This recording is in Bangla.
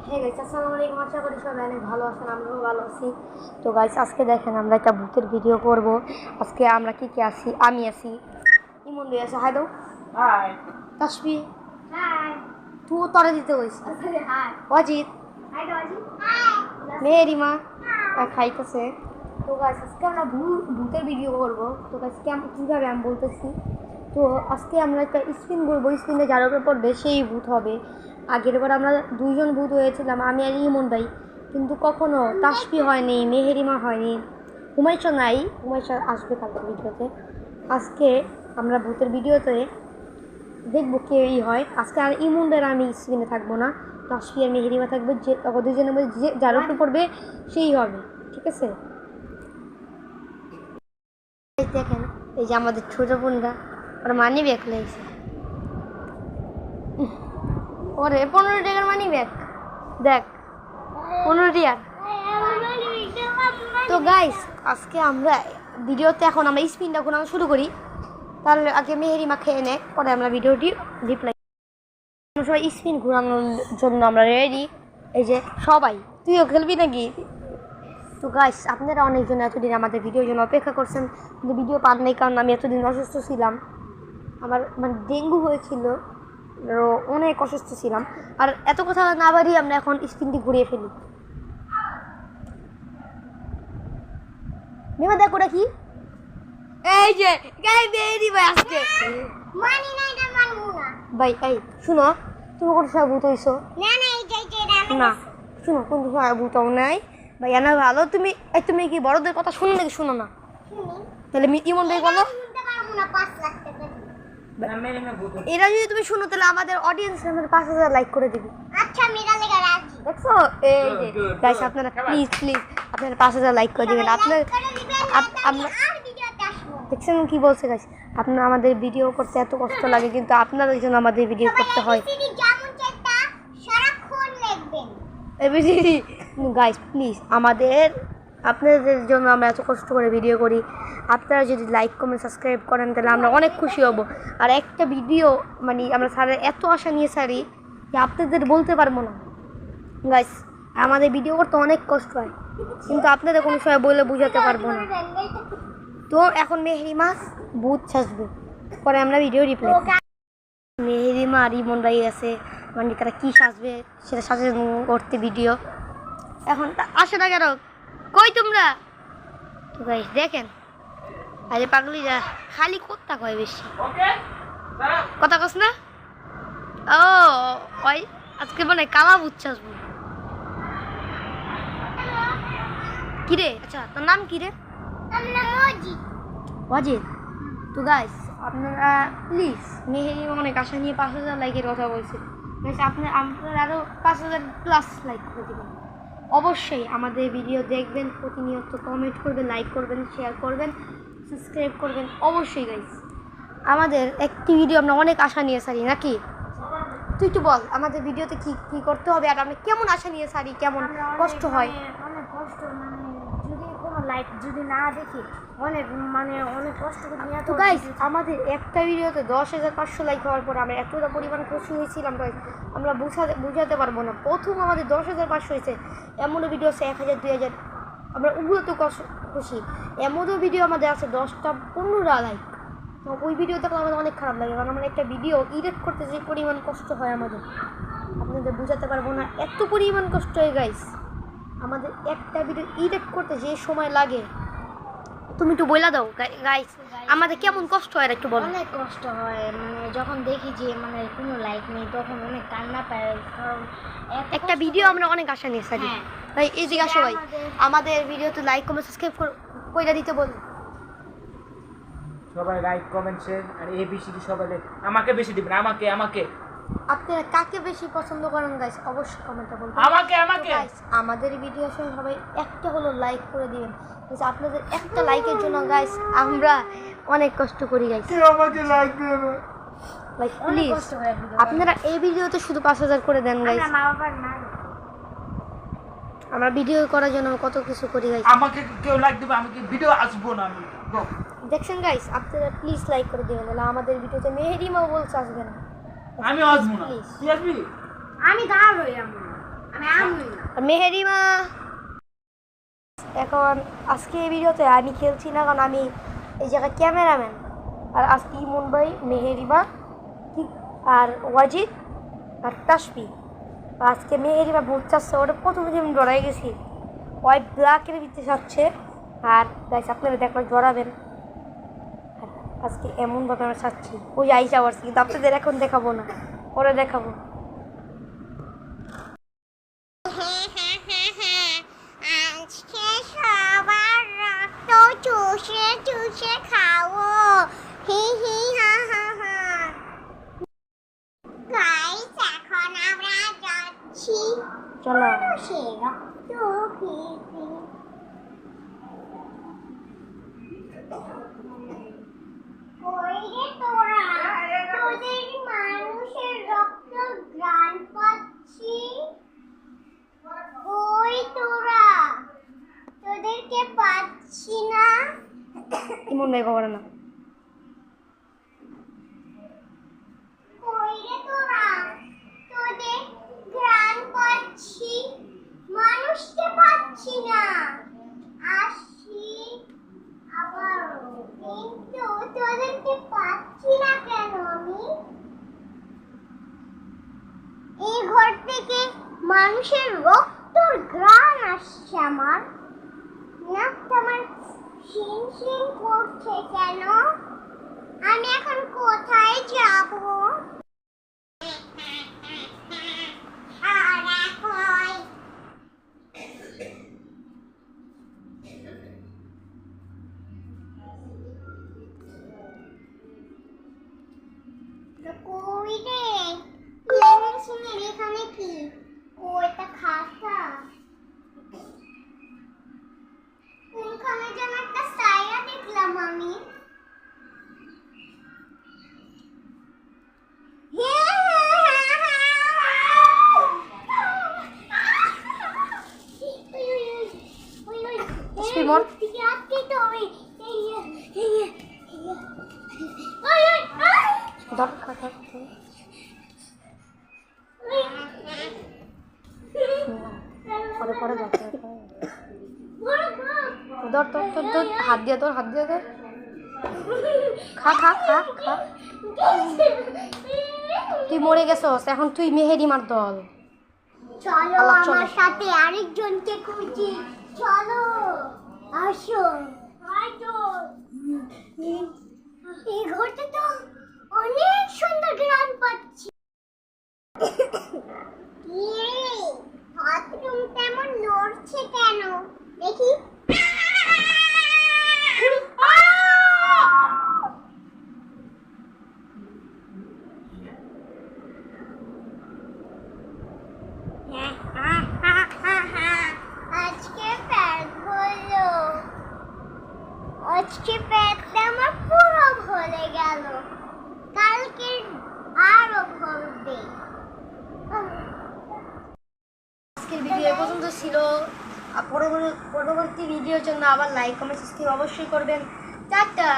হে গাইস, আসসালামু আলাইকুম। আশা করি সবাই অনেক ভালো আছেন, আমরাও ভালো আছি। তো গাইস, আজকে দেখেন আমরা একটা ভূতের ভিডিও করব। আজকে আমরা কি আছি? আমি আছি, ইমন ভাই আছে। হাই দাও। হাই। তাসবি হাই। তুই তরে দিতে কইছিস। Hi. Ajit, hi Ajit. Hi. Meherima খাইতেছে। তো গাইস, আজকে আমরা ভূতের ভিডিও করব। তো গাইস, কীভাবে আমি বলতেছি। তো আজকে আমরা একটা স্পিন করবো, স্পিনে যার উপর পড়বে সেই ভূত হবে। আগের বার আমরা দুইজন ভূত হয়েছিলাম, আমি আর ইমন ভাই, কিন্তু কখনো তাসবি হয়নি, মেহেরিমা হয়নি, হুমায়শা নাই। হুমায়শা আসবে কালকে ভিডিওতে। আজকে আমরা ভূতের ভিডিওতে দেখবো কে হয়। আজকে আর ইমন ভাই আমি স্পিনে থাকবো না, তাসবি আর মেহেরিমা থাকবে। যে দুজনের মধ্যে যে যার উপর পড়বে সেই হবে, ঠিক আছে? দেখেন, এই যে আমাদের ছোট বোনরা, ওরা মানি ব্যাগ লেগেছে। ওরে 15 টাকার মানি ব্যাগ, দেখ 15 টাকার। তো গাইস, আজকে আমরা ভিডিওতে এখন আমরা স্পিনটা এখন আমরা শুরু করি। তাহলে আগে মেহেরিমা খেয়ে নেয়, পরে আমরা ভিডিওটি রিপ্লাই। আমরা সবাই স্পিন ঘোরানোর জন্য আমরা রেডি। এই যে সবাই, তুইও খেলবি নাকি? তো গাইস, আপনারা অনেকজন এতদিন আমাদের ভিডিওর জন্য অপেক্ষা করছেন, কিন্তু ভিডিও পান নাই, কারণ আমি এতদিন অসুস্থ ছিলাম। আমার মানে ডেঙ্গু হয়েছিল, অনেক অসুস্থ ছিলাম। আর এত কথা না বাড়িয়ে আমরা এখন স্ক্রিনটি ঘুরিয়ে ফেলি। মেমা দেখো ওটা কি? এই যে গাই বেরি ভাই আজকে মানি না, এটা মানবো না। ভাই, এই শুনো, তুমি কোন সময় ভূত হইছো? না না, এটা না, শুনো, কোন সময় ভূত নাই ভাই, না ভালো। তুমি কি বড়দের কথা শুনো নাকি শুনো না? শুনি। তাহলে ইমন ভাই বলো। শুনতে পারবো না, 5 লাখ টাকা দিই। এরা যদি তুমি শুনো, তাহলে আমাদের অডিয়েন্স আমাদের 5000 লাইক করে দিবি। আচ্ছা, মেরা লেগা রাজি। দেখছো? এই যে গাইস, আপনারা প্লিজ আপনারা 5000 লাইক করে দিবেন। আপনার আমরা আর ভিডিওতে আসবো। দেখছেন কি বলছে গাইস, আপনারা আমাদের ভিডিও করতে এত কষ্ট লাগে, কিন্তু আপনাদের জন্য আমাদের ভিডিও করতে হয়। এবিসিডি যেমন চেষ্টা সারাক্ষণ লিখবেন। এবিসিডি গাইস, প্লিজ আপনাদের জন্য আমরা এত কষ্ট করে ভিডিও করি। আপনারা যদি লাইক কমেন্ট সাবস্ক্রাইব করেন, তাহলে আমরা অনেক খুশি হব। আর একটা ভিডিও মানে আমরা স্যারের এত আশা নিয়ে সারি যে আপনাদের বলতে পারবো না গাইস। আমাদের ভিডিও করতে অনেক কষ্ট হয়, কিন্তু আপনাদের কোনো সময় বলে বুঝাতে পারবো না। তো এখন মেহেরিমা ভূত সাজবে, পরে আমরা ভিডিও রিপ্লাই। মেহেরিমা আর ইমন ভাই আছে, মানে তারা কী সাজবে সেটা সাজে করতে ভিডিও। এখন আসে না কেন, কই তোমরা? তো গাইস দেখেন, আরে পাগলিরা খালি কথা কয় বেশি, কথা কস না। ও ওই আজকে মানে কালা ভূত সাজবো। কিরে, আচ্ছা তোর নাম কি রে? অজিত। তো গাইস, আপনারা প্লিজ, মেহেরিমা অনেক আশা নিয়ে 5000 লাইকের কথা বলছে গাইস। আপনারা আরও 5000 প্লাস লাইক করে দেবেন। অবশ্যই আমাদের ভিডিও দেখবেন, প্রতিনিয়ত কমেন্ট করবেন, লাইক করবেন, শেয়ার করবেন, সাবস্ক্রাইব করবেন অবশ্যই গাইস। আমাদের একটি ভিডিও আমরা অনেক আশা নিয়ে সারি নাকি? তুই একটু বল আমাদের ভিডিওতে কি কি করতে হবে, আর আমরা কেমন আশা নিয়ে সারি, কেমন কষ্ট হয়। অনেক কষ্ট, মানে যদি কোনো লাইক যদি না দেখি অনেক কষ্ট করে নিয়ে। তো গাইস, আমাদের একটা ভিডিওতে 10,500 লাইক হওয়ার পর আমরা এতটা পরিমাণ খুশি হয়েছিলাম গাইস, আমরা বুঝাতে পারবো না। প্রথম আমাদের 10,500 হয়েছে, এমনও ভিডিও আছে 1000 2000, আমরা উগ্রত খুশি। এমনও ভিডিও আমাদের আছে 10টা 15টা লাইক। তো ওই ভিডিও দেখলে আমাদের অনেক খারাপ লাগে, কারণ আমরা একটা ভিডিও এডিট করতে যে পরিমাণ কষ্ট হয় আমাদের, আপনাদের বুঝাতে পারবো না। এত পরিমাণ কষ্ট হয় গাইস আমাদের একটা ভিডিও এডিট করতে যে সময় লাগে। তুমি একটু বইলা দাও গাইস, আমাদের কেমন কষ্ট হয় একটু বলো। অনেক কষ্ট হয়, মানে যখন দেখি যে মানে কোনো লাইক নেই, তখন অনেক কান্না পায়, কারণ একটা ভিডিও আমরা অনেক আশা নিয়ে থাকি। হ্যাঁ। তাই এই দিকে আসো ভাই, আমাদের ভিডিওতে লাইক কমেন্ট সাবস্ক্রাইব কইরা দিতে বল। সবাই লাইক কমেন্ট শেয়ার আর এবিসিডি সবাই আমাকে বেশি দিবেন, আমাকে আপনারা কাকে বেশি পছন্দ করেন গাইস, অবশ্যই কমেন্টে বলবেন। আমাকে গাইস, আমাদের ভিডিও সঙ্গে সবাই একটা হলো লাইক করে দিবেন। আপনাদের একটা লাইকের জন্য গাইস আমরা অনেক কষ্ট করি গাইস। আমাকে লাইক দেবে ভাই প্লিজ, আপনারা এই ভিডিওতে শুধু 5000 করে দেন গাইস। মা বাবার না, আমরা ভিডিও করার জন্য কত কিছু করি গাইস। আমাকে কেউ লাইক দিবে, আমি কি ভিডিও আসবো না। আমি দেখছেন গাইস, আপনারা প্লিজ লাইক করে দিবেন, নাহলে আমাদের ভিডিওতে মেহেরিমাও বলছে আসবে না। আসবো না, তুই আসবি? আমি দাঁড় হই, আমি আর মেহেরিমা এখন আজকে এই ভিডিওতে আমি খেলছি না, কারণ আমি এই জায়গায় ক্যামেরাম্যান। আর আজকে ইমন ভাই, মেহেরিমা আর ওয়াজিদ আর তাসবি। আজকে মেহেরিমা ভূত চাচ্ছে, ওটা প্রথমে আমি ডরাই গেছি, ওই ব্ল্যাকের ভিতরে চাচ্ছে। আর গাইস আপনারা দেখলে ডরাবেন। আজকে এমনভাবে আমরা চাচ্ছি, ওই আইসা পারছি, কিন্তু আপনাদের এখন দেখাবো না, পরে দেখাবো। আজকে সবার রক্ত চুষে চুষে খাবো, হি হি হা হা হা। গাইস এখন আমরা যাচ্ছি চলো মানুষের রক্ত খেতে। ওই রে তোরা, তোদের মানুষের রক্ত ঘ্রাণ পাচ্ছি। ওই তোরা, তোদেরকে পাচ্ছি না। ইমন ভাই খবর না। ওই রে তোরা, তোদের ঘ্রাণ পাচ্ছি, মানুষকে পাচ্ছি না। আসি আবারও, কিন্তু তোদেরকে পাচ্ছি না কেন আমি? এই ঘর থেকে মানুষের রক্তর ঘ্রাণ আসছে আমার। নাকটা আমার শিন শিন করছে কেন? আমি এখন কোথায় যাব? আর এখন কই রে? লেহের সিনের এখানে কি? ও এটা খাতা। কোনখানে যেন একটা ছায়া দেখলাম আমি। ইমন ধর খাতা পরে পরে ধর ধর তোর তোর তোর হাত দিয়ে তোর হাত দিয়ে তোর খা খা খা খা। তুই মরে গেছস, এখন তুই মেহেরিমার দল। চলো আল্লাহ, চলো। আমার সাথে আরেকজনকে খুঁজি। চলো আসো। এই ঘরটা তো অনেক সুন্দর গ্রাম পাচ্ছি। বাথরুম তেমন নড়ছে কেন দেখি। আজকে প্যাক হলো, আজকে প্যাকটা আমার পুরো ভরে গেল, কালকে আরো ভরবে। আজকের ভিডিও এ পর্যন্ত ছিল। পরবর্তী ভিডিওর জন্য আবার লাইক কমেন্ট সাবস্ক্রাইব অবশ্যই করবেন। টাটা।